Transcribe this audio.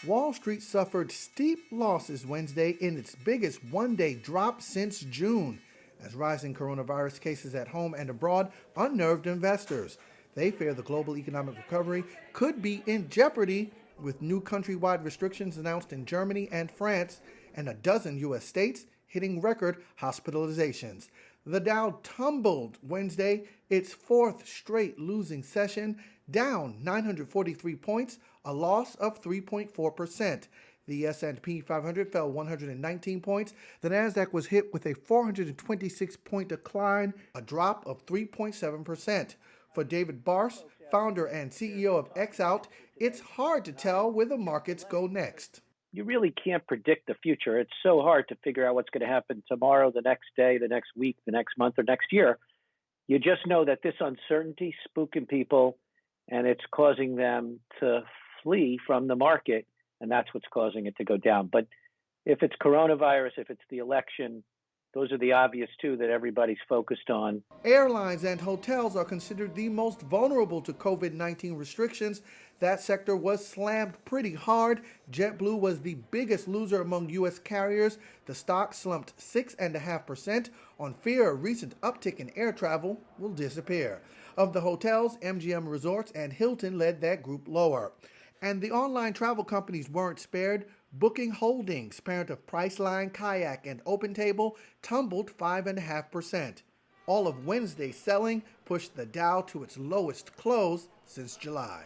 Wall Street suffered steep losses Wednesday in its biggest one-day drop since June, as rising coronavirus cases at home and abroad unnerved investors. They fear the global economic recovery could be in jeopardy with new countrywide restrictions announced in Germany and France and a dozen U.S. states hitting record hospitalizations. The Dow tumbled Wednesday, its fourth straight losing session, down 943 points, a loss of 3.4%. The S&P 500 fell 119 points. The Nasdaq was hit with a 426-point decline, a drop of 3.7%. For David Barse, founder and CEO of XOut, it's hard to tell where the markets go next. You really can't predict the future. It's so hard to figure out what's going to happen tomorrow, the next day, the next week, the next month, or next year. You just know that this uncertainty is spooking people, and it's causing them to flee from the market, and that's what's causing it to go down. But if it's coronavirus, if it's the election, those are the obvious two that everybody's focused on. Airlines and hotels are considered the most vulnerable to COVID-19 restrictions. That sector was slammed pretty hard. JetBlue was the biggest loser among U.S. carriers. The stock slumped 6.5% on fear a recent uptick in air travel will disappear. Of the hotels, MGM Resorts and Hilton led that group lower. And the online travel companies weren't spared. Booking Holdings, parent of Priceline, Kayak, and OpenTable, tumbled 5.5%. All of Wednesday's selling pushed the Dow to its lowest close since July.